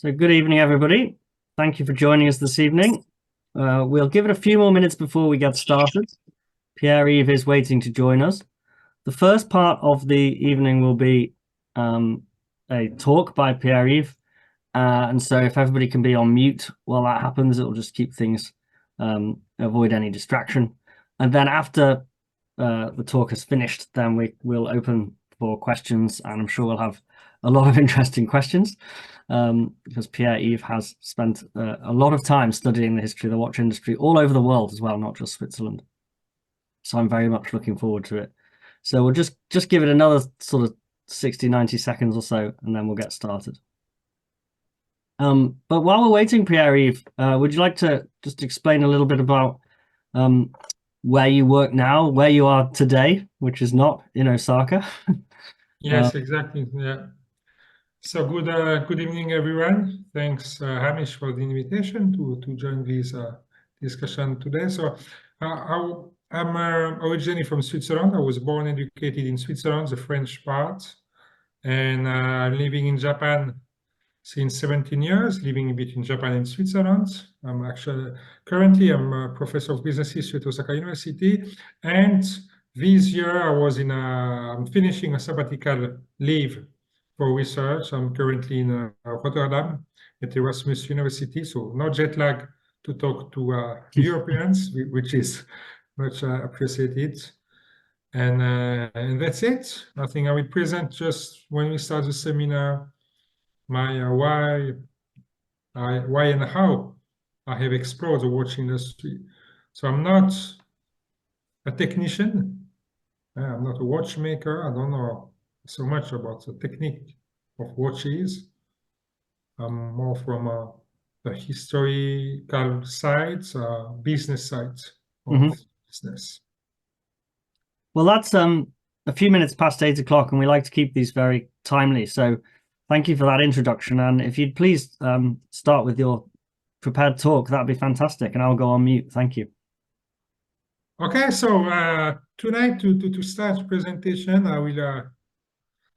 So good evening, everybody. Thank you for joining us this evening. We'll give it a few more minutes before we get started. Pierre-Yves is waiting to join us. The first part of the evening will be a talk by Pierre-Yves. And so if everybody can be on mute while that happens, it'll just keep things, avoid any distraction. And then after the talk is finished, then we'll open for questions, and I'm sure we'll have a lot of interesting questions because Pierre-Yves has spent a lot of time studying the history of the watch industry all over the world as well, not just Switzerland. So I'm very much looking forward to it. So we'll just give it another sort of 60, 90 seconds or so, and then we'll get started. But while we're waiting, Pierre-Yves, would you like to just explain a little bit about where you work now, where you are today, which is not in Osaka? Yes, exactly. Yeah. So good evening, everyone. Thanks, Hamish, for the invitation to join this discussion today. So I'm originally from Switzerland. I was born and educated in Switzerland, the French part, and living in Japan since 17 years, living between Japan and Switzerland. Currently I'm a professor of business history at Osaka University, and this year I'm finishing a sabbatical leave for research. I'm currently in Rotterdam at Erasmus University, so no jet lag to talk to Europeans, which is much appreciated. And that's it. I think I will present just when we start the seminar my why and how I have explored the watch industry. So I'm not a technician. I'm not a watchmaker. I don't know so much about the technique of watches. I'm more from the historical side, business side of business. Well, that's a few minutes past 8 o'clock, and we like to keep these very timely. So thank you for that introduction. And if you'd please start with your prepared talk, that'd be fantastic. And I'll go on mute. Thank you. Okay, so tonight to start the presentation, I will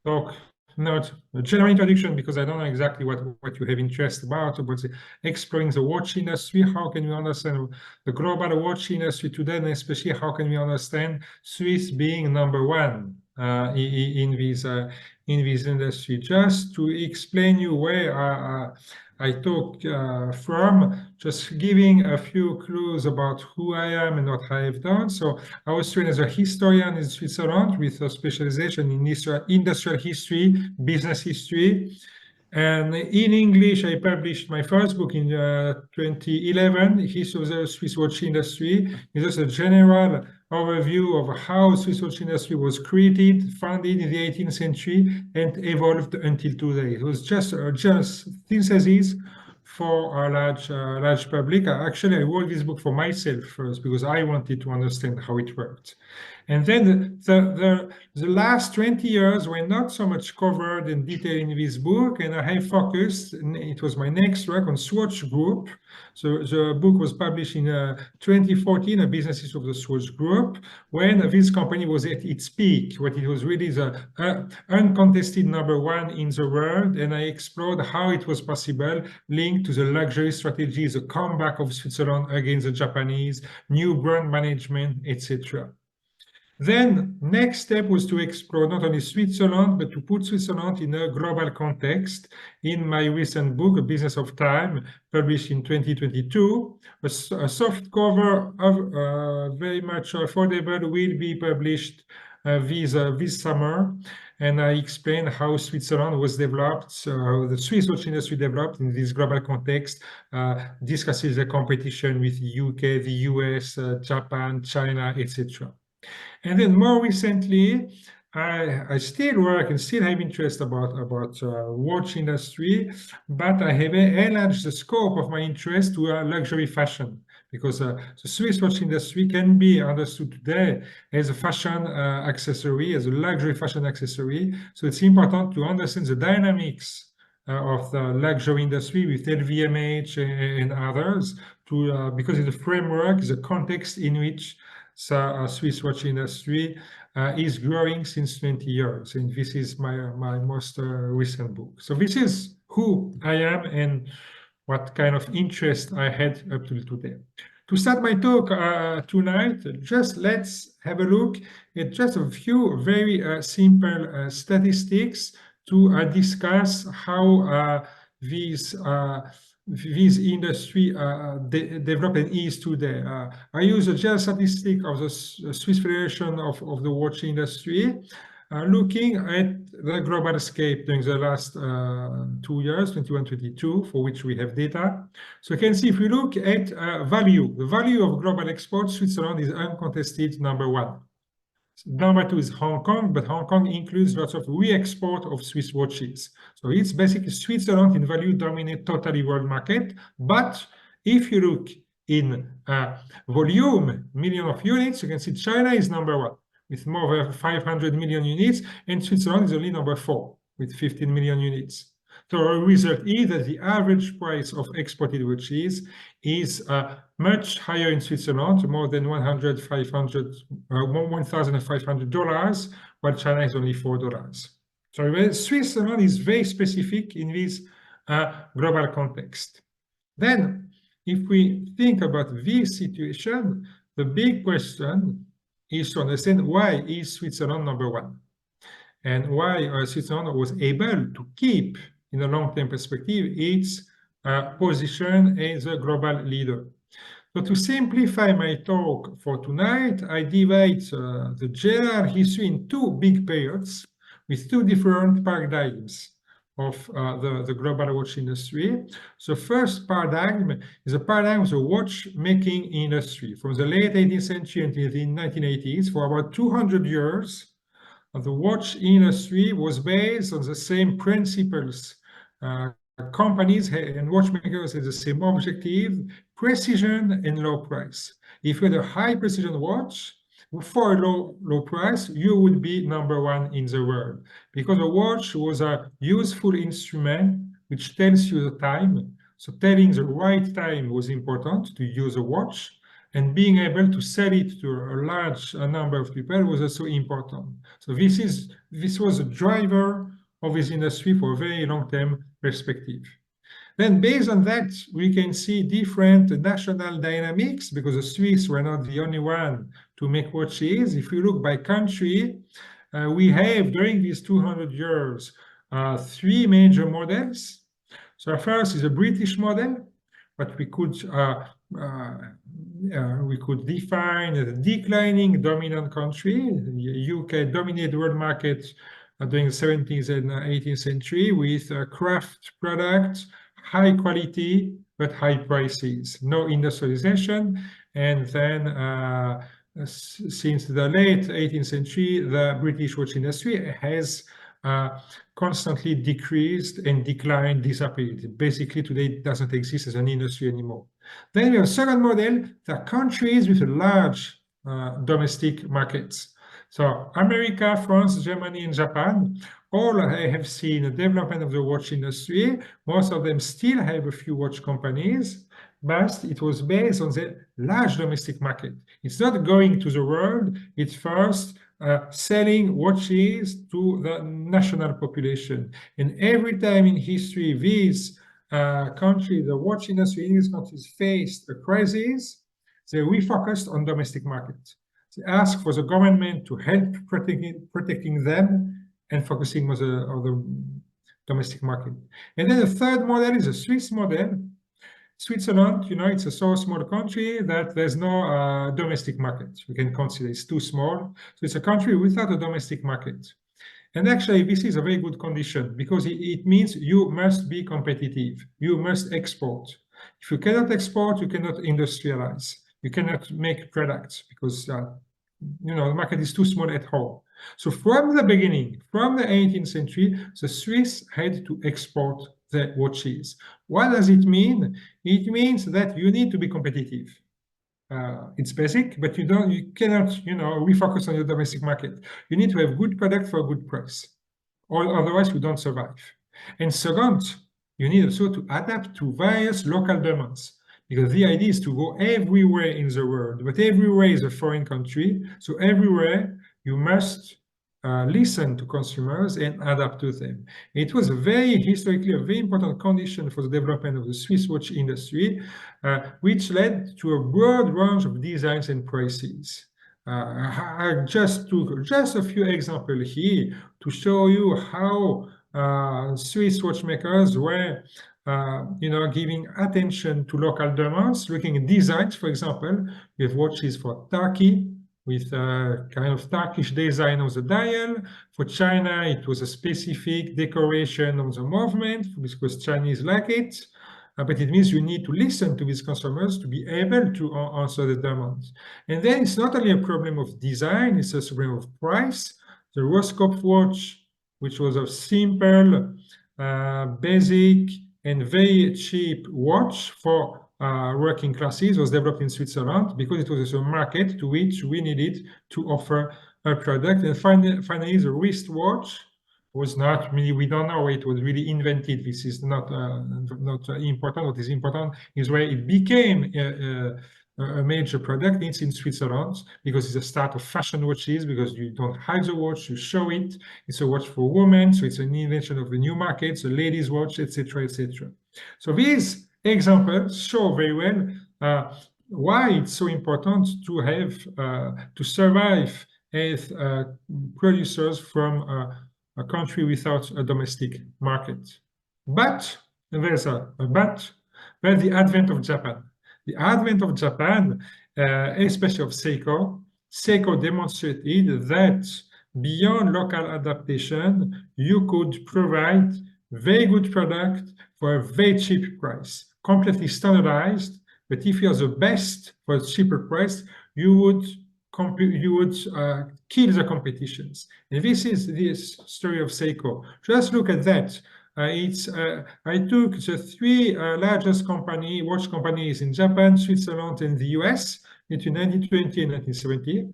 talk not a general introduction because I don't know exactly what you have interest about exploring the watch industry. How can we understand the global watch industry today, and especially how can we understand Swiss being number one in this industry? Just to explain you where I talk from, just giving a few clues about who I am and what I have done. So I was trained as a historian in Switzerland with a specialization in industrial history, business history. And in English, I published my first book in 2011, History of the Swiss Watch Industry. It's just a general overview of how the Swiss watch industry was created, founded in the 18th century, and evolved until today. It was just synthesis for a large public. Actually, I wrote this book for myself first because I wanted to understand how it worked. And then the last 20 years were not so much covered in detail in this book, and I have focused, and it was my next work, on Swatch Group. So the book was published in 2014, A Business History of the Swatch Group, when this company was at its peak, when it was really the uncontested number one in the world, and I explored how it was possible, linked to the luxury strategies, the comeback of Switzerland against the Japanese, new brand management, etc. Then next step was to explore not only Switzerland, but to put Switzerland in a global context. In my recent book, A Business of Time, published in 2022, a soft cover of very much affordable will be published this summer. And I explain how Switzerland was developed, how the Swiss watch industry developed in this global context, discusses the competition with the UK, the US, Japan, China, etc. And then more recently, I still work and still have interest about watch industry, but I have enlarged the scope of my interest to luxury fashion, because the Swiss watch industry can be understood today as a fashion accessory, as a luxury fashion accessory. So it's important to understand the dynamics of the luxury industry with LVMH and others, because it's a framework, the context in which Swiss watch industry is growing since 20 years, and this is my most recent book. So this is who I am and what kind of interest I had up till today. To start my talk tonight, just let's have a look at just a few very simple statistics to discuss how this industry development is today. I use a general statistic of the Swiss Federation of the watch industry, looking at the global scape during the last 2 years, 21-22, for which we have data. So you can see if we look at value, the value of global exports, Switzerland is uncontested #1. Number 2 is Hong Kong, but Hong Kong includes lots of re-export of Swiss watches. So it's basically Switzerland in value dominate totally world market. But if you look in volume, million of units, you can see China is #1 with more than 500 million units, and Switzerland is only #4 with 15 million units. So the result is that the average price of exported watches is much higher in Switzerland, more than $1,500, while China is only $4. So Switzerland is very specific in this global context. Then, if we think about this situation, the big question is to understand why is Switzerland #1 and why Switzerland was able to keep in a long-term perspective its position as a global leader. So to simplify my talk for tonight, I divide the general history in 2 big periods with 2 different paradigms of the global watch industry. So first paradigm is a paradigm of the watchmaking industry from the late 18th century until the 1980s. For about 200 years, the watch industry was based on the same principles. Companies and watchmakers had the same objective, precision and low price. If you had a high precision watch for a low price, you would be #1 in the world, because a watch was a useful instrument which tells you the time. So telling the right time was important to use a watch, and being able to sell it to a large number of people was also important. So this was a driver of this industry for a very long-term perspective. Then based on that, we can see different national dynamics, because the Swiss were not the only one to make watches. If we look by country, we have during these 200 years 3 major models. So first is a British model, but we could define a declining dominant country. The UK dominated the world market during the 17th and 18th century with craft products, high quality, but high prices, no industrialization. And then since the late 18th century, the British watch industry has constantly decreased and declined, disappeared. Basically, today it doesn't exist as an industry anymore. Then we have a second model, the countries with large domestic markets. So America, France, Germany, and Japan, all have seen a development of the watch industry. Most of them still have a few watch companies, but it was based on the large domestic market. It's not going to the world, it's first selling watches to the national population. And every time in history, these countries, the watch industry in these countries faced a crisis, they refocused on domestic markets. They asked for the government to help protecting them and focusing on the domestic market. And then the third model is a Swiss model. Switzerland, you know, it's a so small country that there's no domestic market. We can consider it's too small. So it's a country without a domestic market. And actually, this is a very good condition, because it means you must be competitive. You must export. If you cannot export, you cannot industrialize. You cannot make products, because you know, the market is too small at home. So from the beginning, from the 18th century, the Swiss had to export their watches. What does it mean? It means that you need to be competitive. It's basic, but you cannot, you know, refocus on your domestic market. You need to have good product for a good price, or otherwise you don't survive. And second, you need also to adapt to various local demands, because the idea is to go everywhere in the world, but everywhere is a foreign country. So everywhere you must listen to consumers and adapt to them. It was historically a very important condition for the development of the Swiss watch industry, which led to a broad range of designs and prices. I just took just a few examples here to show you how Swiss watchmakers were giving attention to local demands, looking at designs. For example, we have watches for Turkey with a kind of Turkish design of the dial. For China, it was a specific decoration of the movement because Chinese like it. But it means you need to listen to these consumers to be able to answer the demands. And then it's not only a problem of design, it's also a problem of price. The Roscoe watch, which was a simple, basic, and very cheap watch for working classes, was developed in Switzerland because it was a market to which we needed to offer a product. And finally, the wristwatch was not really, we don't know where it was really invented. This is not important. What is important is where it became a major product. It's in Switzerland because it's a start of fashion watches, because you don't hide the watch, you show it. It's a watch for women, so it's an invention of the new market, it's a ladies' watch, etc., etc. So these examples show very well why it's so important to have to survive as producers from a country without a domestic market. But there's a but. There's the advent of Japan. The advent of Japan, especially of Seiko, Seiko demonstrated that beyond local adaptation, you could provide very good product for a very cheap price, completely standardized. But if you're the best for a cheaper price, you would kill the competitions. And this is the story of Seiko. Just look at that. I took the three largest watch companies in Japan, Switzerland, and the US between 1920 and 1970,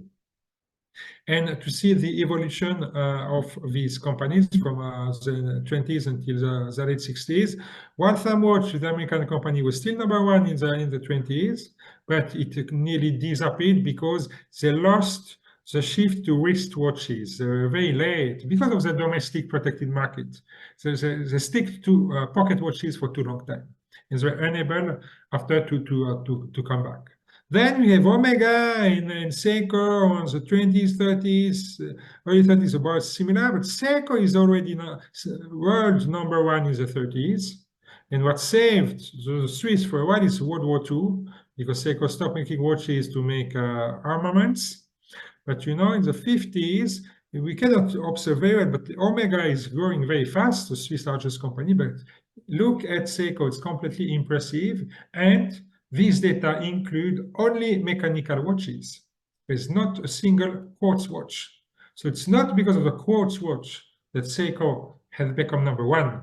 and to see the evolution of these companies from the 20s until the late 60s. Waltham Watch, the American company, was still #1 in the 20s, but it nearly disappeared because they lost the shift to wristwatches very late because of the domestic protected market. So they stick to pocket watches for too long time, and they were unable after to come back. Then we have Omega and Seiko on the 20s, 30s, early 30s, about similar, but Seiko is already world #1 in the 30s. And what saved the Swiss for a while is World War II, because Seiko stopped making watches to make armaments. But in the 50s, we cannot observe very well, but Omega is growing very fast, the Swiss largest company. But look at Seiko, it's completely impressive. And these data include only mechanical watches. There's not a single quartz watch. So it's not because of the quartz watch that Seiko has become #1.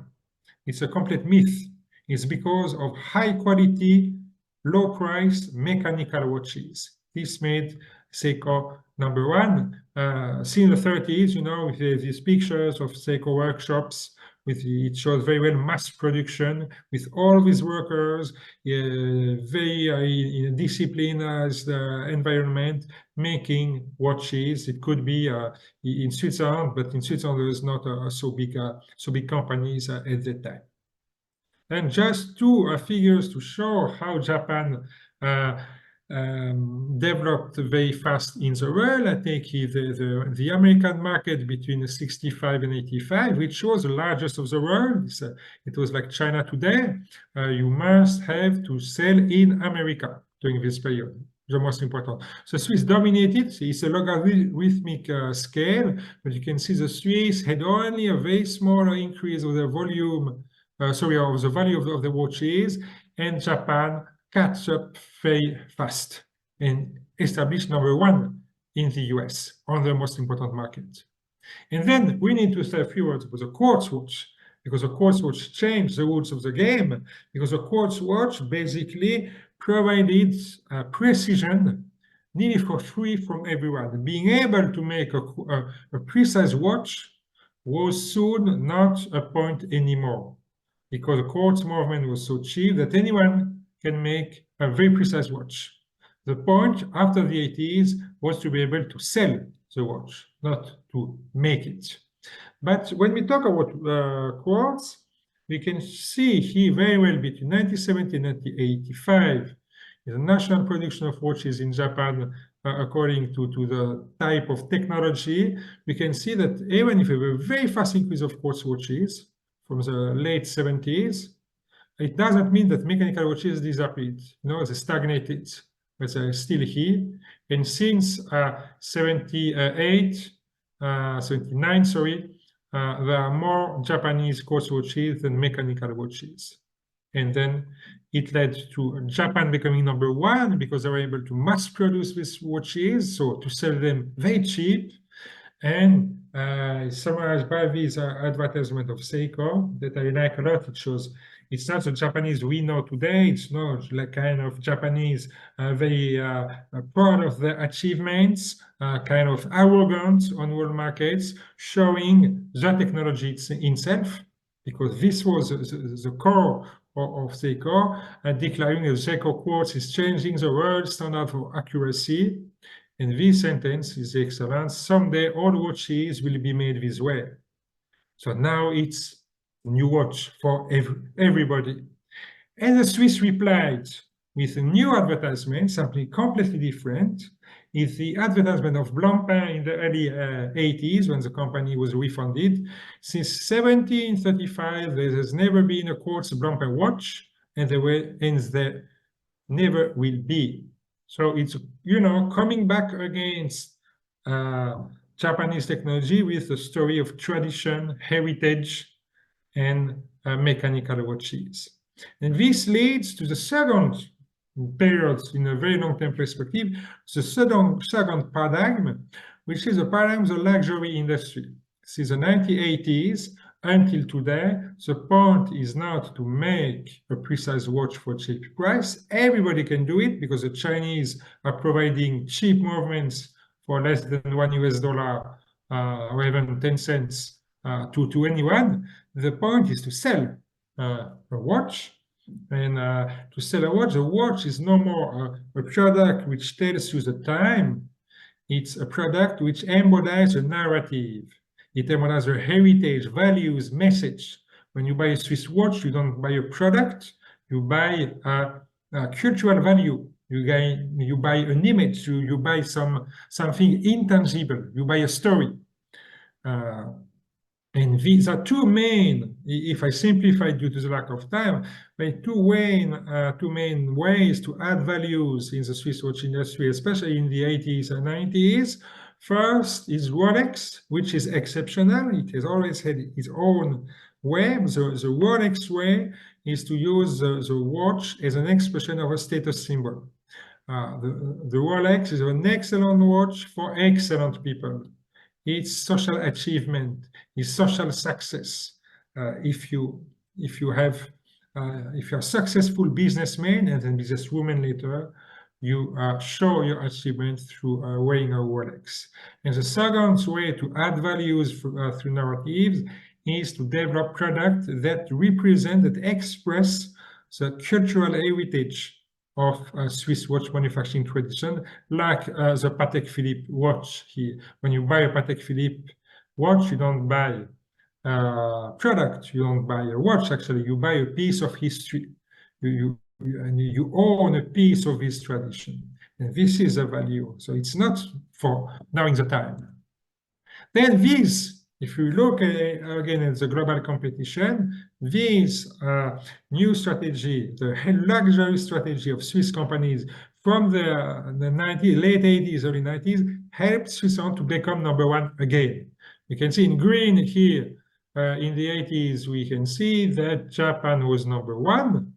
It's a complete myth. It's because of high quality, low price mechanical watches. This made Seiko #1. See in the 30s, with these pictures of Seiko workshops. It shows very well mass production with all these workers, very in a disciplined environment, making watches. It could be in Switzerland, but in Switzerland there was not so big companies at that time. And just two figures to show how Japan developed very fast in the world. I take the American market between 65 and 85, which was the largest of the world. It was like China today. You must have to sell in America during this period. The most important. So Swiss dominated. It's a logarithmic scale, but you can see the Swiss had only a very small increase of the volume, of the value of the watches, and Japan catch up very fast and establish #1 in the US on the most important market. And then we need to say a few words about the quartz watch, because the quartz watch changed the rules of the game, because the quartz watch basically provided precision nearly for free from everyone. Being able to make a precise watch was soon not a point anymore, because the quartz movement was so cheap that anyone can make a very precise watch. The point after the 80s was to be able to sell the watch, not to make it. But when we talk about quartz, we can see here very well between 1970 and 1985, the national production of watches in Japan, according to the type of technology, we can see that even if we have a very fast increase of quartz watches from the late 70s, it doesn't mean that mechanical watches disappeared. No, they stagnated, but they're still here. And since 78, 79, sorry, there are more Japanese quartz watches than mechanical watches. And then it led to Japan becoming #1 because they were able to mass produce these watches, so to sell them very cheap. And summarized by this advertisement of Seiko that I like a lot. It shows it's not the Japanese we know today. It's not like kind of Japanese very proud of their achievements, kind of arrogant on world markets, showing the technology itself, because this was the core of Seiko, declaring that Seiko quartz is changing the world standard for accuracy. And this sentence is excellent. Someday all watches will be made this way. So now it's a new watch for everybody. And the Swiss replied with a new advertisement, something completely different. It's the advertisement of Blancpain in the early 80s when the company was refunded. Since 1735, there has never been a quartz Blancpain watch, and there never will be. So it's, coming back against Japanese technology with a story of tradition, heritage, and mechanical watches. And this leads to the second period in a very long-term perspective, the second paradigm, which is the paradigm of the luxury industry. Since the 1980s until today, the point is not to make a precise watch for cheap price. Everybody can do it because the Chinese are providing cheap movements for less than $1 or even 10 cents to anyone. The point is to sell a watch. And to sell a watch, the watch is no more a product which tells you the time. It's a product which embodies a narrative. It embodies a heritage, values, message. When you buy a Swiss watch, you don't buy a product, you buy a cultural value. You buy an image, you buy something intangible, you buy a story. And these are two main, if I simplify due to the lack of time, but two main ways to add values in the Swiss watch industry, especially in the 80s and 90s. First is Rolex, which is exceptional. It has always had its own way. The Rolex way is to use the watch as an expression of a status symbol. The Rolex is an excellent watch for excellent people. It's social achievement, it's social success. If you are a successful businessman and then businesswoman later, you show your achievement through wearing a Rolex. And the second way to add values through narratives is to develop products that represent, that express the cultural heritage of Swiss watch manufacturing tradition, like the Patek Philippe watch here. When you buy a Patek Philippe watch, you don't buy a product, you don't buy a watch, actually, you buy a piece of history. You own a piece of this tradition. And this is a value. So it's not for knowing the time. Then this, if you look again at the global competition, this new strategy, the luxury strategy of Swiss companies from the late 80s, early 90s, helped Switzerland to become #1 again. You can see in green here, in the 80s, we can see that Japan was #1.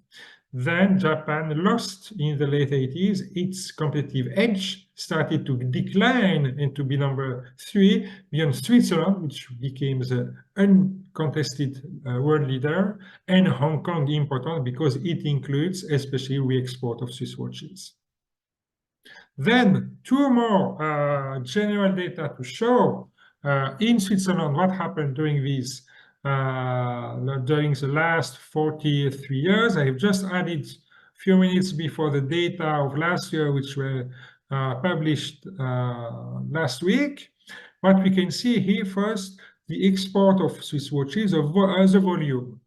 Then Japan lost in the late 80s. Its competitive edge started to decline and to be #3 beyond Switzerland, which became the uncontested world leader, and Hong Kong important because it includes especially re-export of Swiss watches. Then two more general data to show in Switzerland what happened during the last 43 years. I have just added a few minutes before the data of last year, which were published last week. what we can see here first, the export of Swiss watches as a volume.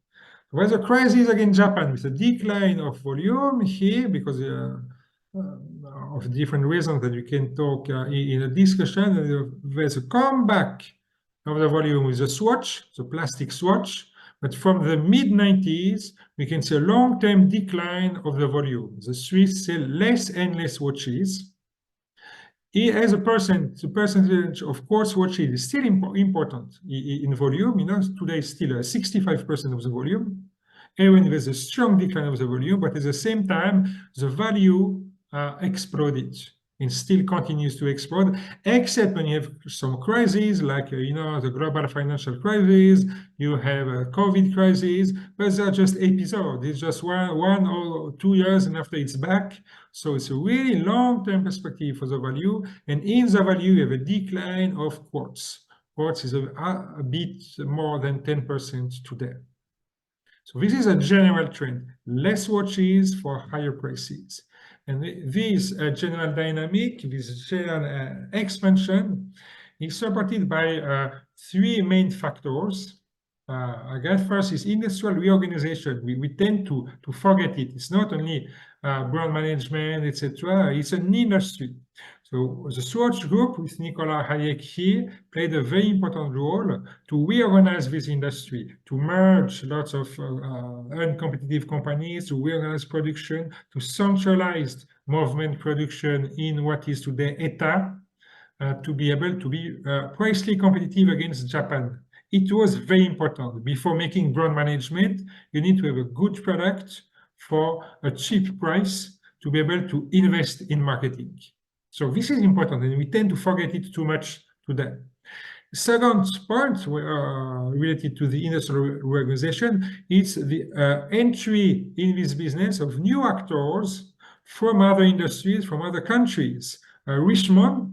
There's a crisis again in Japan with a decline of volume here because of different reasons that we can talk in a discussion. There's a comeback of the volume with the swatch, the plastic swatch. But from the mid-90s, we can see a long-term decline of the volume. The Swiss sell less and less watches. As a the percentage of quartz watches is still important in volume. Today still 65% of the volume. Even there's a strong decline of the volume, but at the same time, the value exploded and still continues to explode, except when you have some crises like the global financial crisis, you have a COVID crisis, but they're just episodes. It's just one or 2 years, and after it's back. So it's a really long-term perspective for the value, and in the value you have a decline of quartz. Quartz is a bit more than 10% today. So this is a general trend: less watches for higher prices. And this general dynamic, this general expansion, is supported by 3 main factors. I guess first is industrial reorganization. We tend to forget it. It's not only brand management, etc. It's an industry. So the Swatch Group with Nicolas Hayek here played a very important role to reorganize this industry, to merge lots of uncompetitive companies, to reorganize production, to centralize movement production in what is today ETA, to be able to be pricely competitive against Japan. It was very important. Before making brand management, you need to have a good product for a cheap price to be able to invest in marketing. So this is important, and we tend to forget it too much today. Second point related to the industrial reorganization is the entry in this business of new actors from other industries, from other countries. Richemont,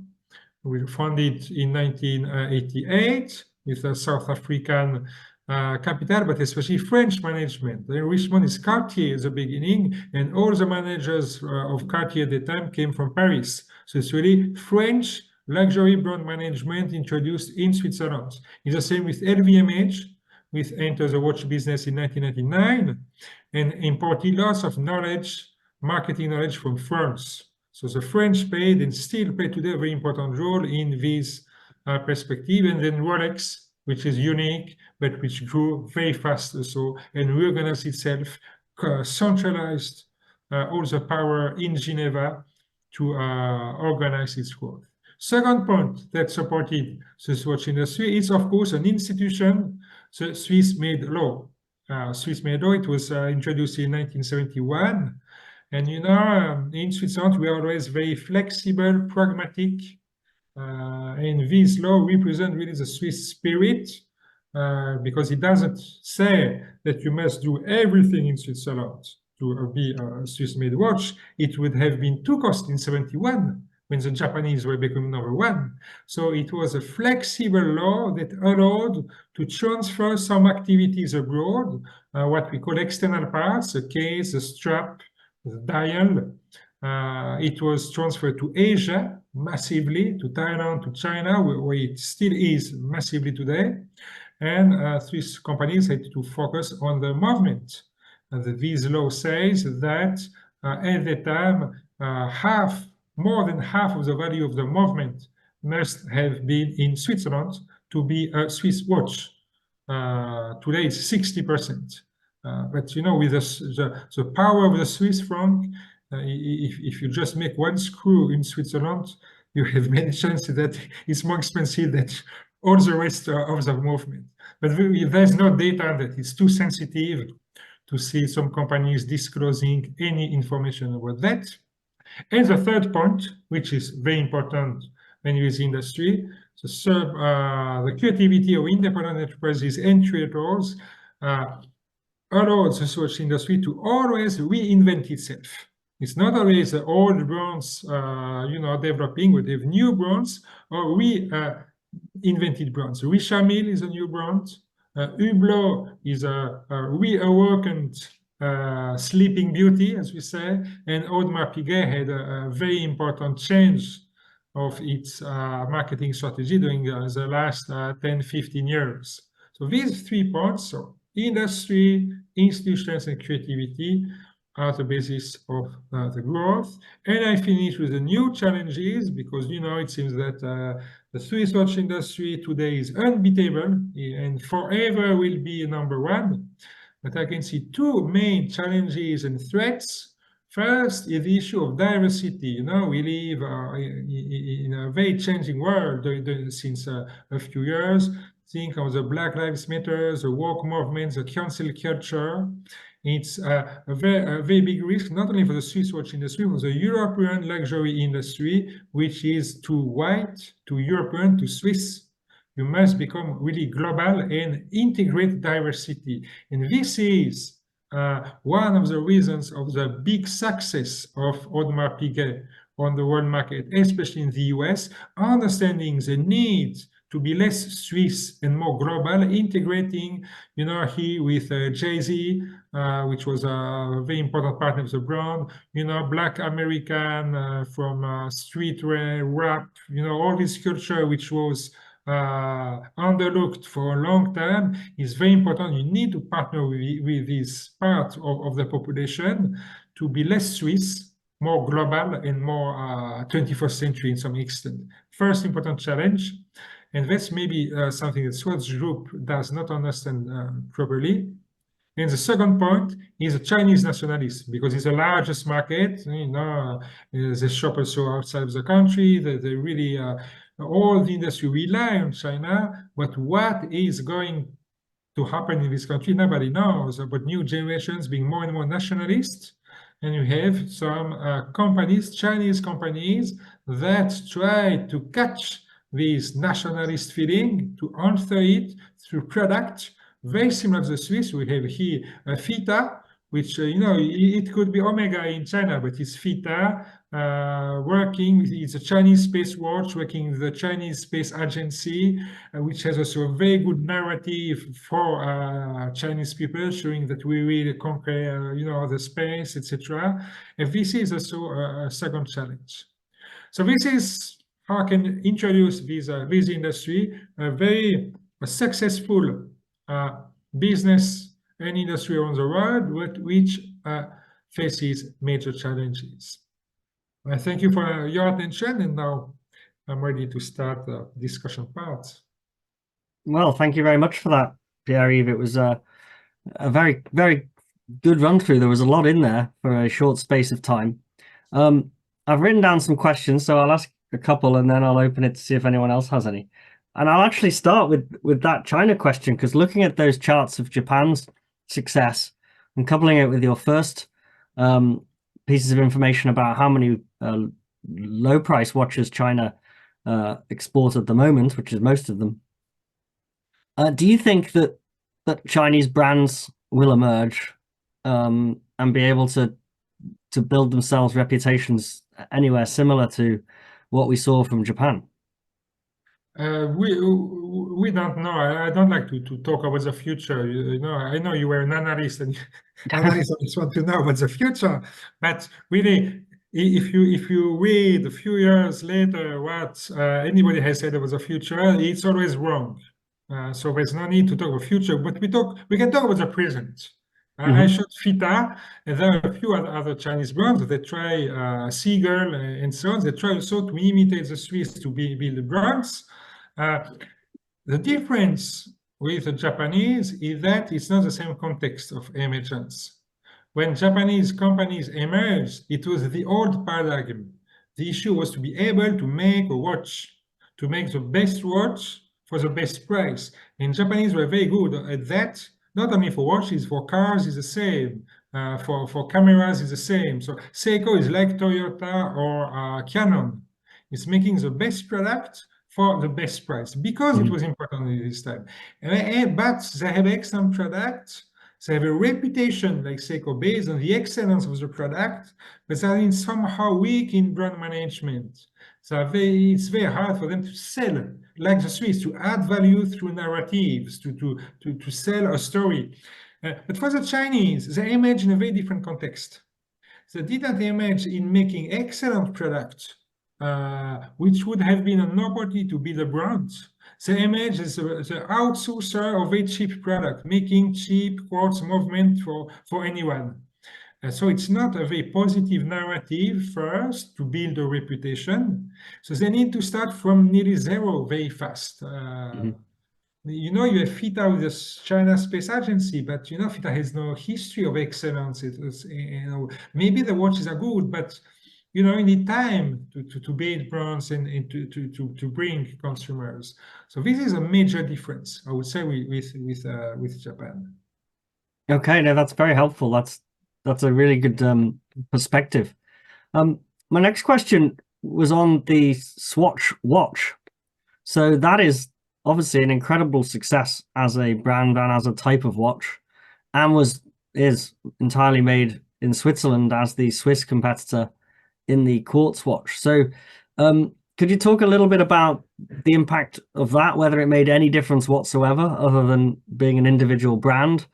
we founded in 1988 with a South African capital, but especially French management. Richemont is Cartier at the beginning, and all the managers of Cartier at the time came from Paris. So it's really French luxury brand management introduced in Switzerland. It's the same with LVMH, which entered the watch business in 1999 and imported lots of knowledge, marketing knowledge from France. So the French played and still play today a very important role in this perspective. And then Rolex, which is unique, but which grew very fast also and reorganized itself, centralized all the power in Geneva to organize its growth. Second point that supported the watch industry is, of course, an institution, the Swiss made law. Swiss made law, it was introduced in 1971. And in Switzerland, we are always very flexible, pragmatic. And this law represents really the Swiss spirit, because it doesn't say that you must do everything in Switzerland to be a Swiss-made watch. It would have been too costly in 1971 when the Japanese were becoming #1. So it was a flexible law that allowed to transfer some activities abroad, what we call external parts, the case, the strap, the dial. It was transferred to Asia massively, to Thailand, to China, where it still is massively today. And Swiss companies had to focus on the movement. This law says that at the time, more than half of the value of the movement must have been in Switzerland to be a Swiss watch. Today it's 60%. But with the power of the Swiss franc, if you just make one screw in Switzerland, you have many chances that it's more expensive than all the rest of the movement. But there's no data that is too sensitive to see some companies disclosing any information about that. And the third point, which is very important when you use industry, the creativity of independent enterprises and creators allows the watch industry to always reinvent itself. It's not always the old brands, developing, but they have new brands or reinvented brands. Richemont is a new brand. Hublot is a reawakened sleeping beauty, as we say. And Audemars Piguet had a very important change of its marketing strategy during the last 10, 15 years. So these 3 points, so industry, institutions, and creativity, are the basis of the growth. And I finish with the new challenges because, it seems that the Swiss watch industry today is unbeatable and forever will be number one. But I can see 2 main challenges and threats. First is the issue of diversity. We live in a very changing world since a few years. Think of the Black Lives Matter, the woke movement, the cancel culture. It's a very big risk, not only for the Swiss watch industry, but the European luxury industry, which is too white, too European, too Swiss. You must become really global and integrate diversity. And this is one of the reasons of the big success of Audemars Piguet on the world market, especially in the US, understanding the need to be less Swiss and more global, integrating, here with Jay-Z, which was a very important partner of the brand, Black American from streetwear, rap, all this culture which was underlooked for a long time is very important. You need to partner with this part of the population to be less Swiss, more global, and more 21st century in some extent. First important challenge, and that's maybe something that Swatch Group does not understand properly. And the second point is a Chinese nationalist, because it's the largest market. They shop also outside of the country. They really, all the industry rely on China. But what is going to happen in this country, nobody knows. But new generations being more and more nationalist. And you have some companies, Chinese companies, that try to catch this nationalist feeling, to answer it through product, very similar to the Swiss. We have here Fita, which, it could be Omega in China, but it's Fita working. It's a Chinese space watch working with the Chinese Space Agency, which has also a very good narrative for Chinese people, showing that we will conquer, the space, etc. And this is also a second challenge. So this is how I can introduce this industry, a very successful business and industry around the world, which faces major challenges. I thank you for your attention, and now I'm ready to start the discussion part. Well, thank you very much for that, Pierre-Yves. It was a very, very good run through. There was a lot in there for a short space of time. I've written down some questions, so I'll ask a couple and then I'll open it to see if anyone else has any. And I'll actually start with that China question, because looking at those charts of Japan's success and coupling it with your first pieces of information about how many low price watches China export at the moment, which is most of them, do you think that Chinese brands will emerge and be able to build themselves reputations anywhere similar to what we saw from Japan? We don't know. I don't like to talk about the future. I know you were an analyst, and analysts always want to know about the future. But really, if you read a few years later what anybody has said about the future, it's always wrong. So there's no need to talk about future, but we can talk about the present. I showed Fita, and there are a few other Chinese brands that try Seagull and so on. They try also to imitate the Swiss to build brands. The difference with the Japanese is that it's not the same context of emergence. When Japanese companies emerged, it was the old paradigm. The issue was to be able to make a watch, to make the best watch for the best price. And Japanese were very good at that. Not only for watches, for cars is the same. For cameras is the same. So Seiko is like Toyota or Canon. It's making the best product for the best price, because it was important at this time. But they have excellent products. They have a reputation like Seiko based on the excellence of the product, but they are somehow weak in brand management. So it's very hard for them to sell, like the Swiss, to add value through narratives, to sell a story. But for the Chinese, they emerge in a very different context. They didn't emerge in making excellent products which would have been an opportunity to build a brand. The image is the outsourcer of a cheap product, making cheap quartz movement for anyone. So it's not a very positive narrative first to build a reputation. So they need to start from nearly zero very fast. You know, you have FITA with the China Space Agency, but you know, FITA has no history of excellence. You know, maybe the watches are good, but you know, you need time to build brands and to bring consumers. So this is a major difference, I would say, with Japan. Okay, no, that's very helpful. That's a really good perspective. My next question was on the Swatch watch. So that is obviously an incredible success as a brand and as a type of watch, and is entirely made in Switzerland as the Swiss competitor in the quartz watch. So could you talk a little bit about the impact of that, whether it made any difference whatsoever other than being an individual brand?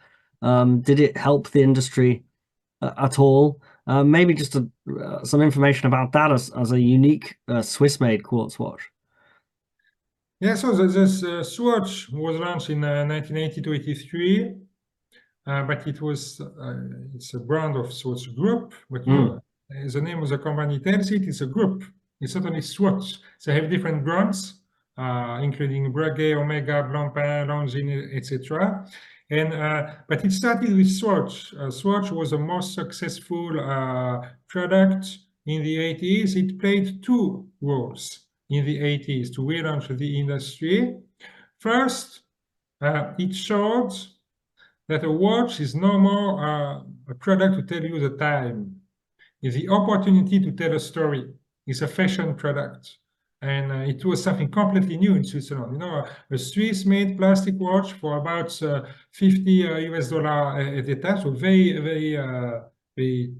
Did it help the industry at all? Maybe just some information about that as a unique Swiss-made quartz watch. Yeah, so this Swatch was launched in 1980 to 83, but it's a brand of Swatch Group. But you know, as the name of the company tells it, it's a group. It's not only Swatch. They have different brands, including Breguet, Omega, Blancpain, Longines, etc. And but it started with Swatch. Swatch was the most successful product in the 80s. It played two roles in the 80s to relaunch the industry. First, it showed that a watch is no more a product to tell you the time. It's the opportunity to tell a story. It's a fashion product. And it was something completely new in Switzerland. You know, a Swiss-made plastic watch for about 50 US dollar at the time, so very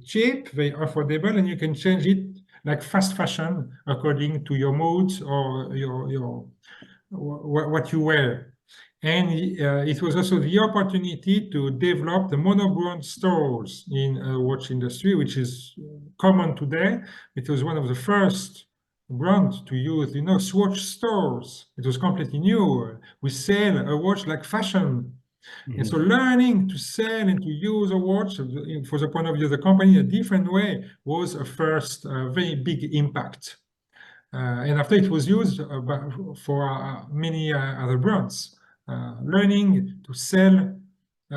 cheap, very affordable, and you can change it like fast fashion according to your mood or your what you wear. And it was also the opportunity to develop the monobrand stores in watch industry, which is common today. It was one of the first brands to use, you know, Swatch stores. It was completely new. We sell a watch like fashion. And so learning to sell and to use a watch for the point of view of the company in a different way was a first very big impact. And after it was used for many other brands. Learning to sell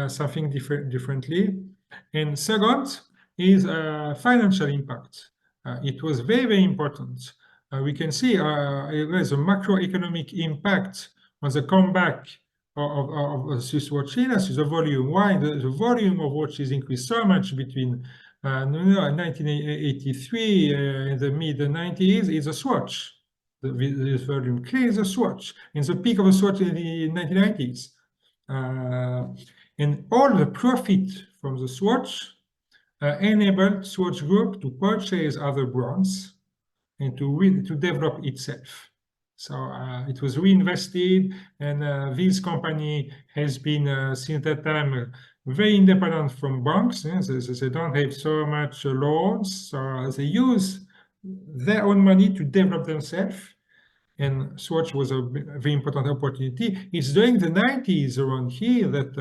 something differently. And second is financial impact. It was very important. We can see there's a macroeconomic impact on the comeback of Swiss watch industry, the volume. Why? The volume of watches increased so much between 1983 and the mid-90s is a Swatch. This volume clears a Swatch. In the peak of the Swatch in the 1990s. And all the profit from the Swatch enabled Swatch Group to purchase other brands and to develop itself. So it was reinvested, and this company has been since that time very independent from banks. They don't have so much loans, so they use their own money to develop themselves. And Swatch was a very important opportunity. It's during the 90s around here that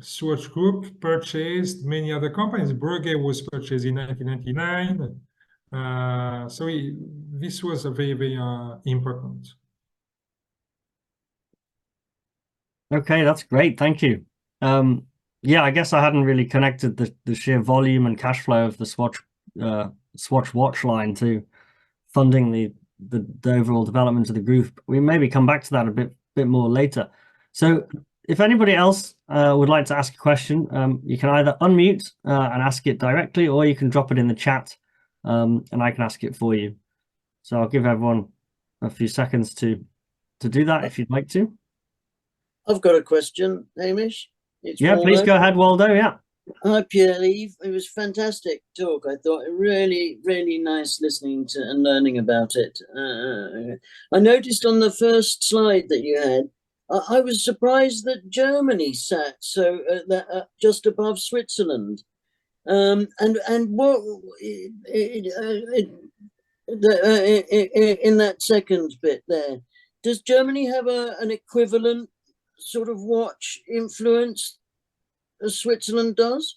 Swatch Group purchased many other companies. Breguet was purchased in 1999. So this was a very important. Okay, that's great. Thank you. Yeah, I guess I hadn't really connected the sheer volume and cash flow of the Swatch watch line to funding the overall development of the group. We maybe come back to that a bit more later. So if anybody else would like to ask a question, you can either unmute and ask it directly, or you can drop it in the chat and I can ask it for you. So I'll give everyone a few seconds to do that if you'd like to. I've got a question, Hamish. It's Waldo. Please go ahead, Waldo. Yeah. Hi, Pierre-Yves. It was fantastic talk. I thought really, really nice listening to and learning about it. I noticed on the first slide that you had, I was surprised that Germany sat so just above Switzerland. And what in that second bit there, does Germany have an equivalent sort of watch influence as Switzerland does?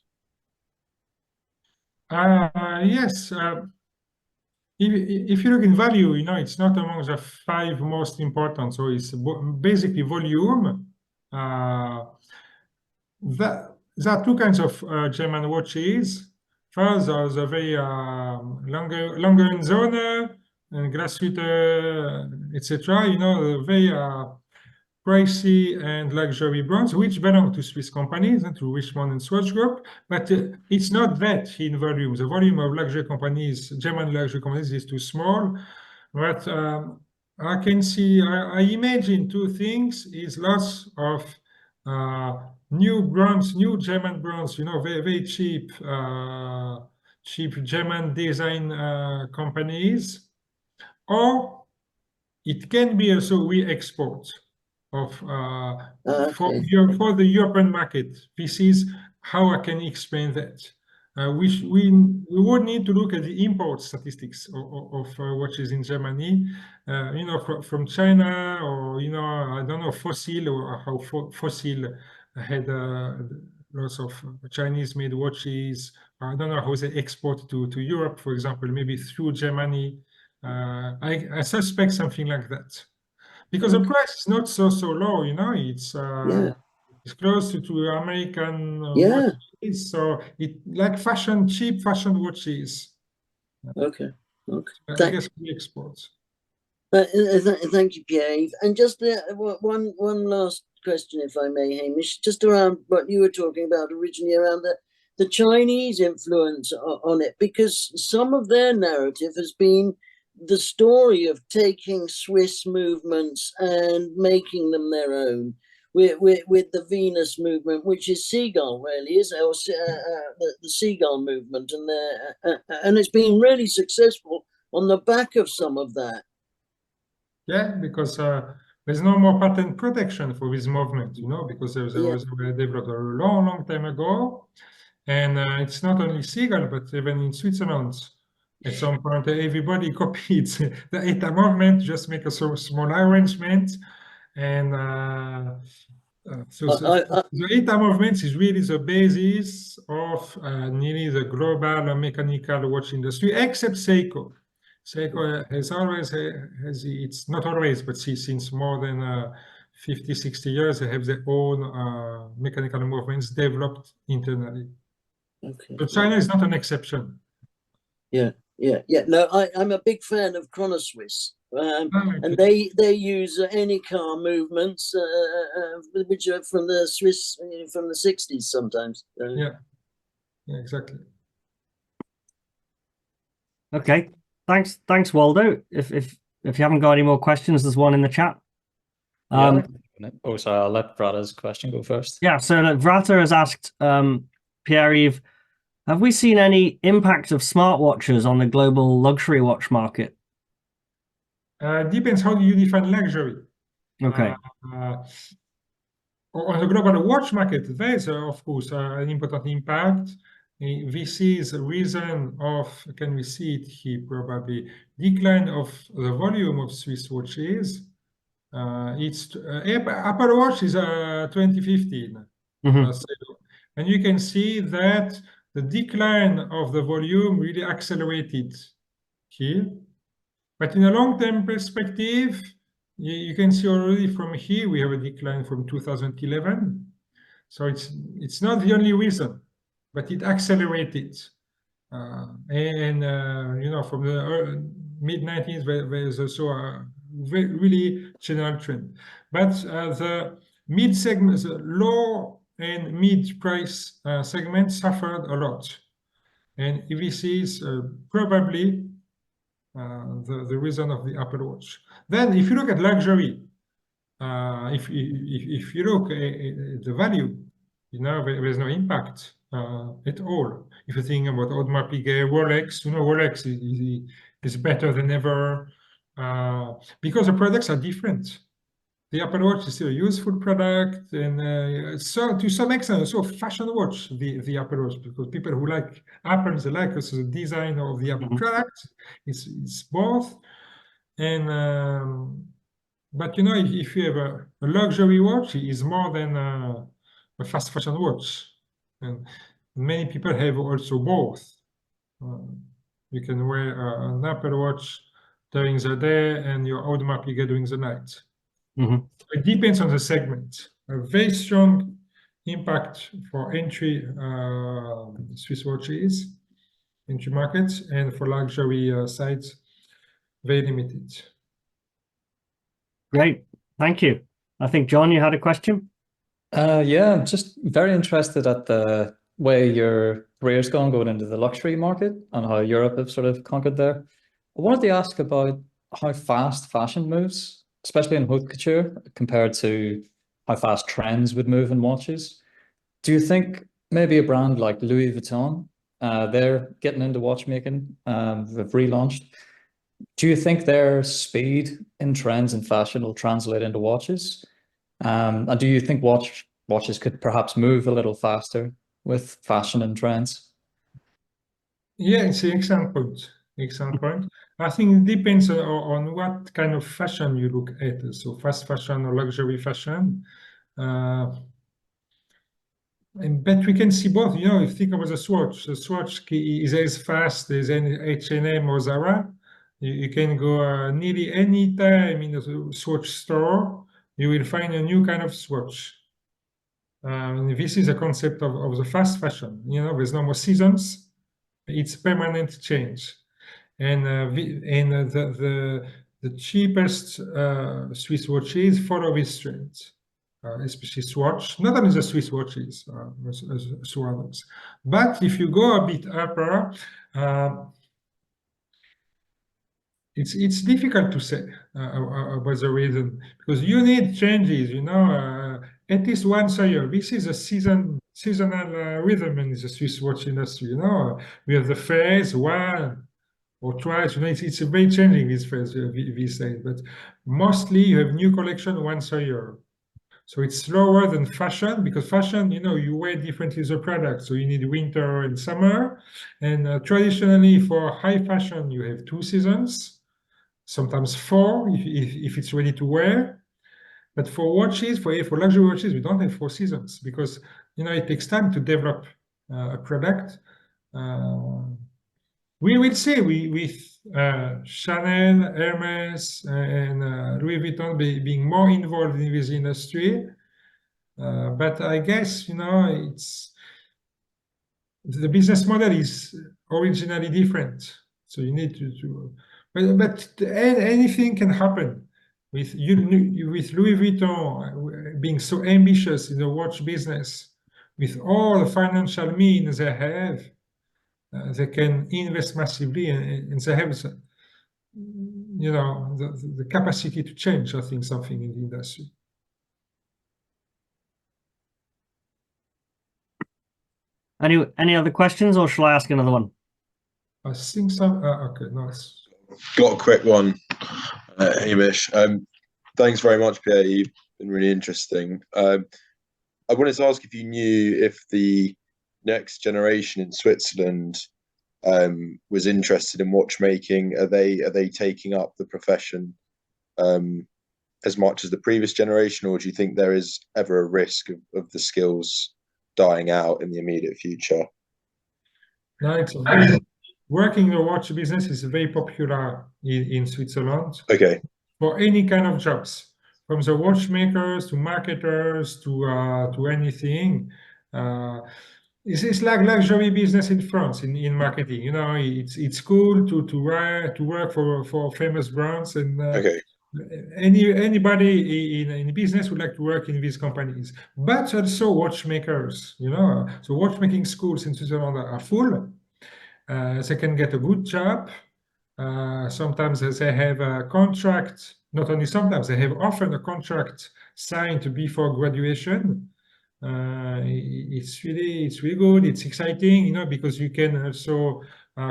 Yes. If you look in value, it's not among the 5 most important. So it's basically volume. There are 2 kinds of German watches. First, are the very longer in zone and gratuite, etc. Very pricey and luxury brands, which belong to Swiss companies and to Richemont and Swatch Group, but it's not that in volume. The volume of luxury companies, German luxury companies, is too small. But I can see, I imagine 2 things: is lots of new brands, new German brands, very, very cheap, cheap German design companies, or it can be also we export of for the European market. This is how I can explain that. We would need to look at the import statistics of watches in Germany, from China, or I don't know, Fossil, or how Fossil had lots of Chinese-made watches. I don't know how they export to Europe, for example, maybe through Germany. I suspect something like that, because the price is not so low. It's close to American watches, so it like cheap fashion watches. Okay. I guess we export. Thank you, Pierre. And just one last question, if I may, Hamish, just around what you were talking about originally, around the Chinese influence on it, because some of their narrative has been the story of taking Swiss movements and making them their own, with the Venus movement, which is Seagull, really, is the Seagull movement, and it's been really successful on the back of some of that. Yeah, because there's no more patent protection for this movement, because there was developed a long time ago, and it's not only Seagull, but even in Switzerland. At some point, everybody copied the ETA movement, just make a small arrangement. And the ETA movement is really the basis of nearly the global mechanical watch industry, except Seiko. Seiko has always, it's not always, but since more than 50, 60 years, they have their own mechanical movements developed internally. Okay. But China is not an exception. Yeah. No, I'm a big fan of Chronoswiss, and they use any car movements, which are from the Swiss, from the 60s sometimes. Yeah, exactly. Okay, thanks, Waldo. If you haven't got any more questions, there's one in the chat. Sorry, I'll let Vrata's question go first. Yeah, so Vrata has asked Pierre-Yves, have we seen any impact of smartwatches on the global luxury watch market? Depends how you define luxury. Okay. On the global watch market, there is, of course, an important impact. This is a reason of, can we see it here, probably, decline of the volume of Swiss watches. Apple Watch is 2015. And you can see that the decline of the volume really accelerated here. But in a long-term perspective, you can see already from here, we have a decline from 2011. So it's not the only reason, but it accelerated. From the mid-90s, there's also a really general trend. But the mid-segment, the low and mid-price segment suffered a lot. And this is probably the reason of the Apple Watch. Then, if you look at luxury, if you look at the value, there's no impact at all. If you think about Audemars Piguet, Rolex, Rolex is better than ever because the products are different. the Apple Watch is still a useful product, and so to some extent also fashion watch, the Apple Watch, because people who like Apple, they like also the design of the Apple product. It's both, and but you know, if you have a luxury watch, it is more than a fast fashion watch, and many people have also both. You can wear an Apple Watch during the day and your Audemars Piguet during the night. It depends on the segment. A very strong impact for entry Swiss watches, entry markets, and for luxury sites, very limited. Great, thank you. I think, John, you had a question? Yeah, I'm just very interested at the way your career's going into the luxury market and how Europe have sort of conquered there. I wanted to ask about how fast fashion moves, especially in haute couture, compared to how fast trends would move in watches. Do you think maybe a brand like Louis Vuitton, they're getting into watchmaking, they've relaunched. Do you think their speed in trends and fashion will translate into watches? And do you think watches could perhaps move a little faster with fashion and trends? Yeah, it's an excellent point. Excellent point. I think it depends on what kind of fashion you look at. So fast fashion or luxury fashion. But we can see both. You know, if you think about the Swatch is as fast as any H&M or Zara. You can go nearly any time in a Swatch store, you will find a new kind of Swatch. And this is a concept of the fast fashion. You know, there's no more seasons. It's permanent change. And the cheapest Swiss watches follow this trend. Especially Swatch, not only the Swiss watches, as others. But if you go a bit upper, it's difficult to say about the reason, because you need changes, you know, at least once a year. This is a seasonal rhythm in the Swiss watch industry, you know. We have the phase one or twice, you know, it's very changing this phase these days, but mostly you have new collection once a year. So it's slower than fashion, because fashion, you know, you wear differently the product. So you need winter and summer. And traditionally for high fashion, you have 2 seasons, sometimes 4 if it's ready to wear. But for watches, for luxury watches, we don't have 4 seasons, because, you know, it takes time to develop a product. We will see with Chanel, Hermes, and Louis Vuitton being more involved in this industry. But I guess, you know, the business model is originally different. So you need but anything can happen with Louis Vuitton being so ambitious in the watch business, with all the financial means they have. They can invest massively, and they have, you know, the capacity to change, I think, something in the industry. Any other questions, or shall I ask another one? I think some. Okay, nice. Got a quick one, Hamish. Thanks very much, Pierre. You've been really interesting. I wanted to ask if you knew if the next generation in Switzerland was interested in watchmaking. Are they taking up the profession as much as the previous generation, or do you think there is ever a risk of the skills dying out in the immediate future? No, it's working in the watch business is very popular in Switzerland. Okay. For any kind of jobs, from the watchmakers to marketers to anything. It's like luxury business in France in marketing. You know, it's cool to work for famous brands, and Okay. anybody in business would like to work in these companies. But also watchmakers, you know. So watchmaking schools in Switzerland are full. They can get a good job. Sometimes they have a contract. Not only sometimes, they have often a contract signed before graduation. It's really good. It's exciting, you know, because you can also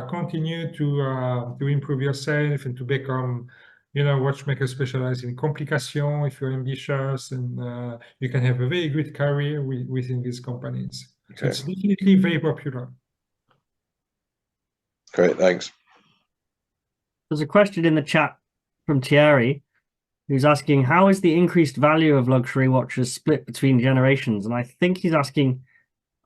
continue to improve yourself and to become watchmakers specialize in complication if you're ambitious, and you can have a very good career within these companies. So it's definitely very popular. Great, thanks. There's a question in the chat from Thierry, who's asking, how is the increased value of luxury watches split between generations? And I think he's asking,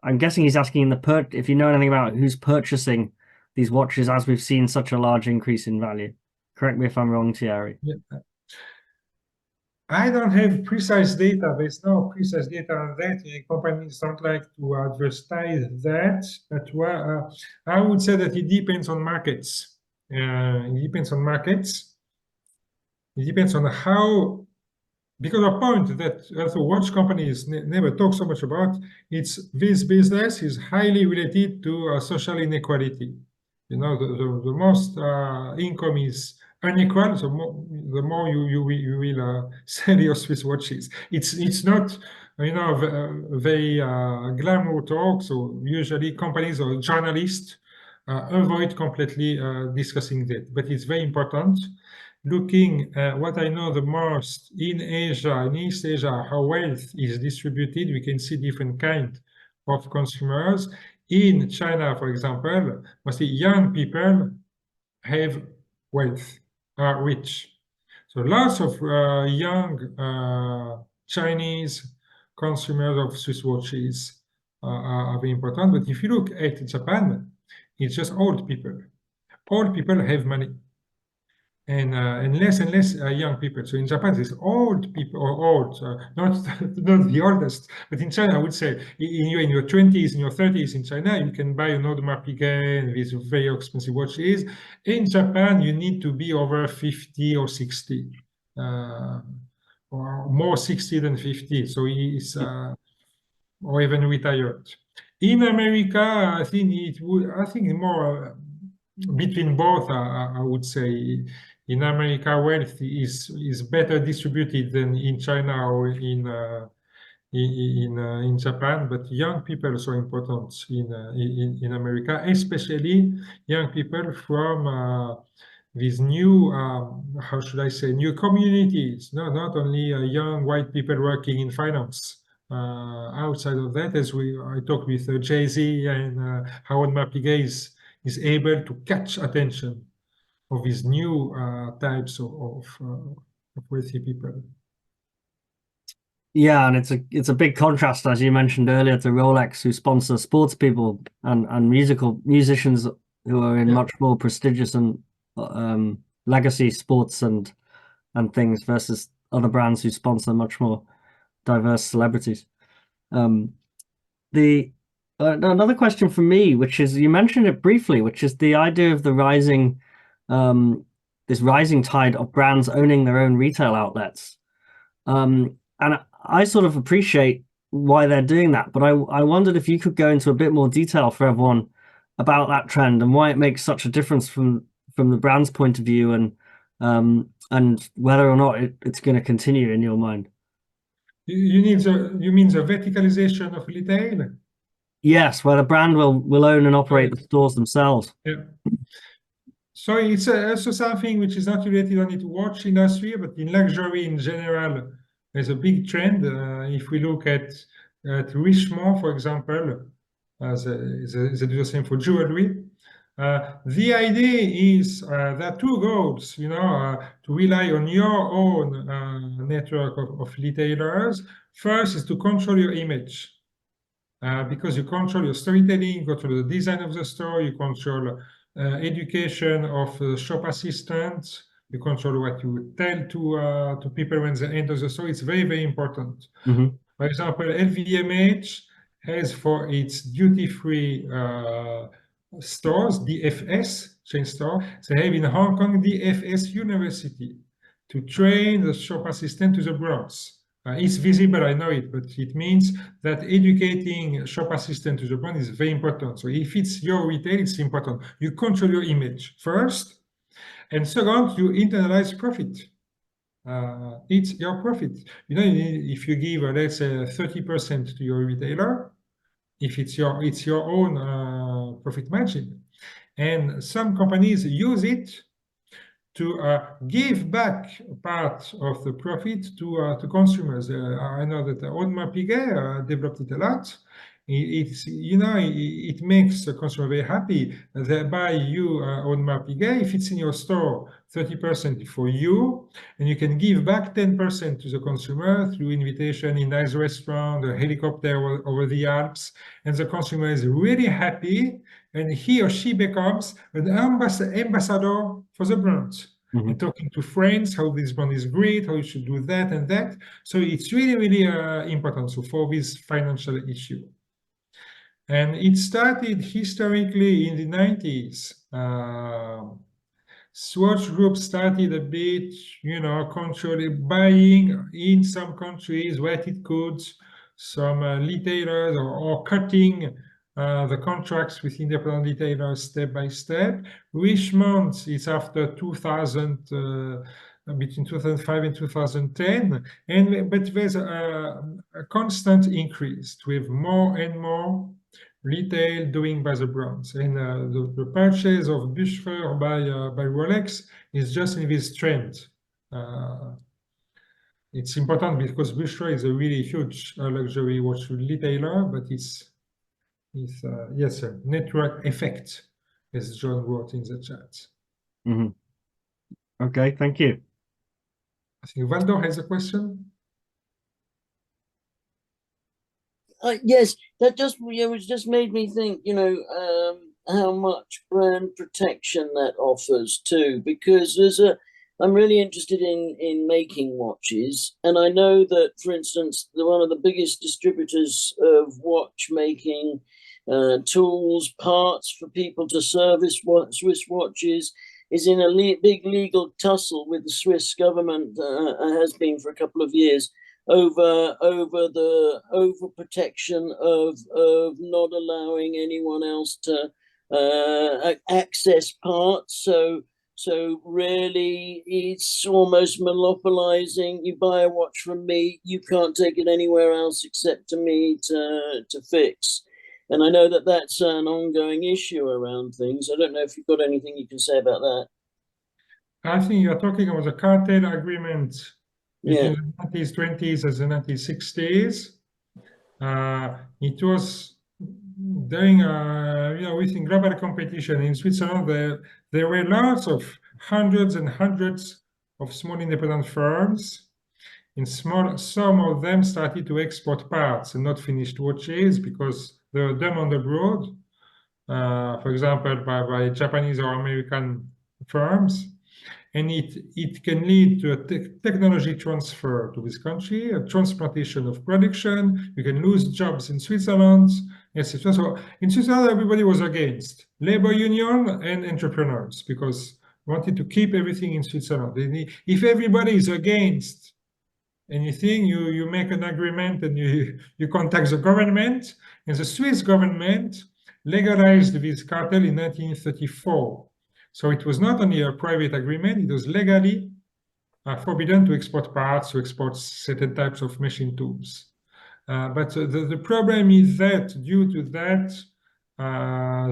I'm guessing he's asking if you know anything about who's purchasing these watches as we've seen such a large increase in value. Correct me if I'm wrong, Thierry. Yeah. I don't have precise data. There's no precise data on that. Companies don't like to advertise that. But I would say that it depends on markets. It depends on markets. It depends on how, because a point that also watch companies never talk so much about, it's this business is highly related to social inequality. The most income is unequal, so the more you will sell your Swiss watches. It's not very glamour talk. So usually companies or journalists avoid completely discussing that, but it's very important. Looking at what I know the most in Asia, in East Asia, how wealth is distributed, we can see different kind of consumers. In China, for example, mostly young people have wealth, are rich. So lots of young Chinese consumers of Swiss watches are very important. But if you look at Japan, it's just old people. Old people have money. And less young people. So in Japan, there's old people, or old, not the oldest, but in China, I would say in your 20s, in your 30s in China, you can buy Audemars Piguet and these very expensive watches. In Japan, you need to be over 50 or 60, or more 60 than 50. So it's or even retired. In America, I think more between both. I would say. In America, wealth is better distributed than in China or in Japan. But young people are so important in America, especially young people from these new how should I say, new communities. No, not only young white people working in finance. Outside of that, as I talked with Jay-Z and how Audemars Piguet is able to catch attention of these new types of wealthy people. Yeah, and it's a big contrast, as you mentioned earlier, to Rolex, who sponsor sports people and musicians who are in much more prestigious and legacy sports and things, versus other brands who sponsor much more diverse celebrities. Another question for me, which is, you mentioned it briefly, which is the idea of the rising tide of brands owning their own retail outlets. And I sort of appreciate why they're doing that, but I wondered if you could go into a bit more detail for everyone about that trend and why it makes such a difference from the brand's point of view, and whether or not it's going to continue in your mind. You mean the verticalization of retail? Yes, where the brand will own and operate the stores themselves. Yeah. So it's also something which is not related only to watch industry, but in luxury in general, there's a big trend. If we look at Richemont, for example, they do the same for jewelry. The idea is there are two goals, to rely on your own network of retailers. First is to control your image. Because you control your storytelling, you control the design of the store, you control education of the shop assistants, you control what you tell to people when they enter the store. It's very, very important. Mm-hmm. For example, LVMH has for its duty-free stores, DFS, chain store, they have in Hong Kong DFS University to train the shop assistant to the brands. It's visible, I know it, but it means that educating shop assistant to the brand is very important. So if it's your retail, it's important. You control your image first, and second, you internalize profit. It's your profit. If you give, let's say, 30% to your retailer, if it's your own profit margin, and some companies use it to give back part of the profit to consumers. I know that Audemars Piguet developed it a lot. It makes the consumer very happy. They buy you Audemars Piguet. If it's in your store, 30% for you, and you can give back 10% to the consumer through invitation in nice restaurant, a helicopter over the Alps, and the consumer is really happy, and he or she becomes an ambassador for the brand. And talking to friends, how this brand is great, how you should do that and that. So it's really, really important. So for this financial issue. And it started historically in the 90s. Swatch Group started a bit, controlling, buying in some countries where it could, some retailers or cutting the contracts with independent retailers step by step. Richemont is after 2000, between 2005 and 2010, but there's a constant increase with more and more retail doing by the brands, and the purchase of Bucherer by Rolex is just in this trend. It's important because Bucherer is a really huge luxury watch retailer, but it's yes, a network effect, as John wrote in the chat. Okay, thank you. I think Valdo has a question. Yes, that just made me think, how much brand protection that offers too, because I'm really interested in making watches, and I know that, for instance, one of the biggest distributors of watchmaking tools, parts for people to service Swiss watches is in a big legal tussle with the Swiss government, has been for a couple of years, over the overprotection of not allowing anyone else to access parts. So really, it's almost monopolizing. You buy a watch from me, you can't take it anywhere else except to me to fix. And I know that that's an ongoing issue around things. I don't know if you've got anything you can say about that. I think you're talking about the cartel agreement between the 1920s and the 1960s. It was during, within global competition in Switzerland, there were lots of hundreds and hundreds of small independent firms. Some of them started to export parts and not finished watches because they were done on the road, for example, by Japanese or American firms. And it can lead to a technology transfer to this country, a transplantation of production. You can lose jobs in Switzerland, etc. So in Switzerland, everybody was against labor union and entrepreneurs because wanted to keep everything in Switzerland. If everybody is against anything, you make an agreement and you contact the government, and the Swiss government legalized this cartel in 1934. So it was not only a private agreement, it was legally forbidden to export parts, to export certain types of machine tools. But the problem is that due to that,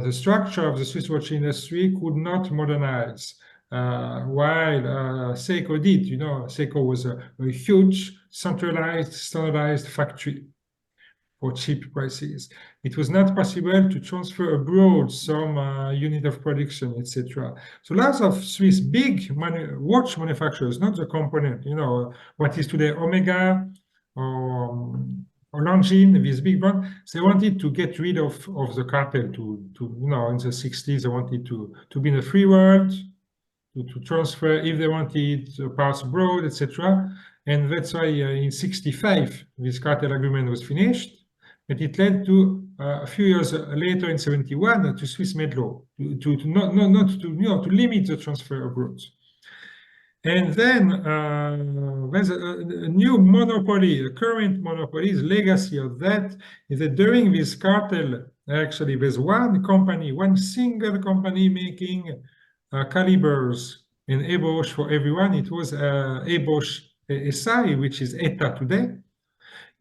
the structure of the Swiss watch industry could not modernize. While Seiko did, Seiko was a huge centralized, standardized factory for cheap prices. It was not possible to transfer abroad some unit of production, etc. So lots of Swiss big watch manufacturers, not the component, what is today Omega or Longines, these big brands, they wanted to get rid of the cartel in the 60s, they wanted to be in a free world, to transfer if they wanted parts abroad, etc. And that's why in 65, this cartel agreement was finished. But it led to a few years later in 71 to Swiss made law to limit the transfer abroad. And then there's a new monopoly, a current monopoly, is legacy of that is that during this cartel, actually there's one single company making calibers and ébauche for everyone. It was ébauche SI, which is ETA today.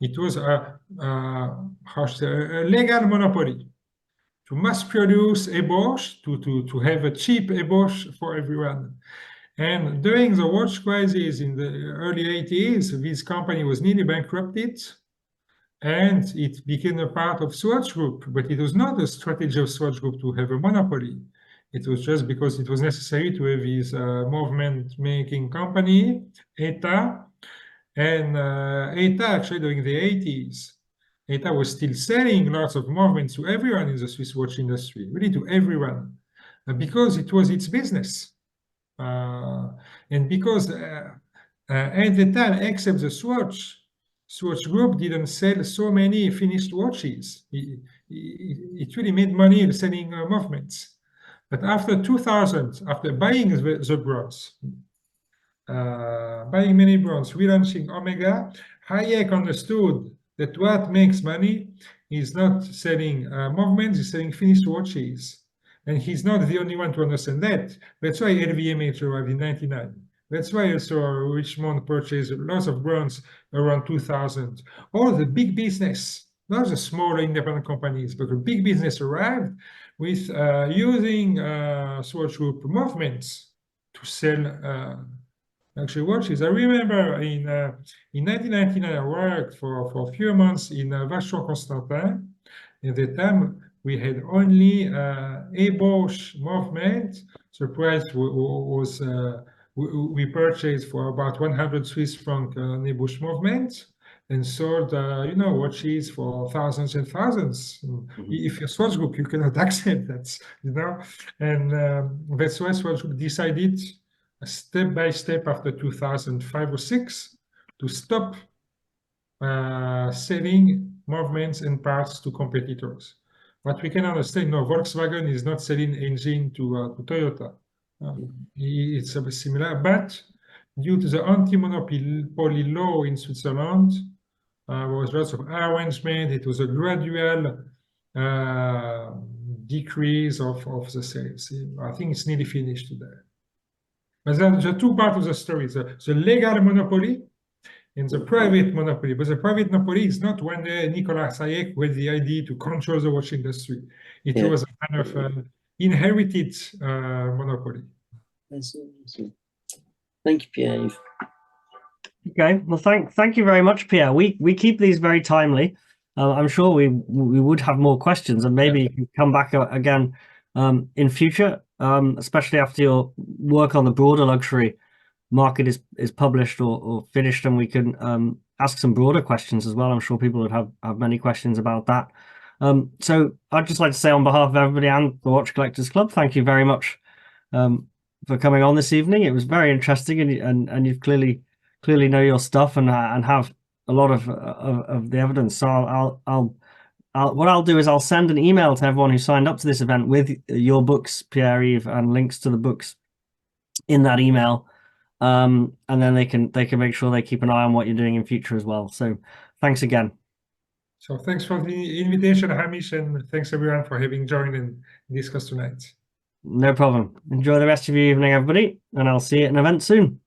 It was a legal monopoly to mass produce ébauche, to have a cheap ébauche for everyone. And during the watch crisis in the early 80s, this company was nearly bankrupted, and it became a part of Swatch Group. But it was not a strategy of Swatch Group to have a monopoly. It was just because it was necessary to have this movement-making company, ETA. And ETA, actually, during the 80s, ETA was still selling lots of movements to everyone in the Swiss watch industry, really to everyone, because it was its business. And because at the time, except the Swatch Group didn't sell so many finished watches. It really made money selling movements. But after 2000, after buying the brands, buying many brands, relaunching Omega, Hayek understood that what makes money is not selling movements, it's selling finished watches. And he's not the only one to understand that. That's why LVMH arrived in 1999. That's why also Richemont purchased lots of brands around 2000. All the big business, not the smaller independent companies, but the big business arrived with using Swatch Group movements to sell actually watches. I remember in 1999, I worked for a few months in Vacheron Constantin. At the time, we had only a Bosch movement. The price was we purchased for about 100 Swiss francs an Bosch movement, and sold watches for thousands and thousands. If you're Swatch Group, you cannot accept that, and that's why Swatch Group decided step by step after 2005 or 6 to stop selling movements and parts to competitors. What we can understand, Volkswagen is not selling engine to Toyota. It's similar, but due to the anti-monopoly law in Switzerland, there was lots of arrangement. It was a gradual decrease of the sales. I think it's nearly finished today. But there's the two parts of the story, the legal monopoly and the private monopoly. But the private monopoly is not one day Nicolas Hayek with the idea to control the watch industry. It was a kind of inherited monopoly. I see. Thank you, Pierre-Yves. Okay, well, thank you very much, Pierre. We keep these very timely. I'm sure we would have more questions, and maybe you can come back again in future, especially after your work on the broader luxury market is published or finished, and we can ask some broader questions as well. I'm sure people would have many questions about that. So I'd just like to say on behalf of everybody and the Watch Collectors Club, thank you very much for coming on this evening. It was very interesting, and you've clearly know your stuff and have a lot of the evidence. So what I'll do is I'll send an email to everyone who signed up to this event with your books, Pierre-Yves, and links to the books in that email. And then they can make sure they keep an eye on what you're doing in future as well. So thanks again. So thanks for the invitation, Hamish, and thanks everyone for having joined and discussed tonight. No problem. Enjoy the rest of your evening, everybody, and I'll see you at an event soon.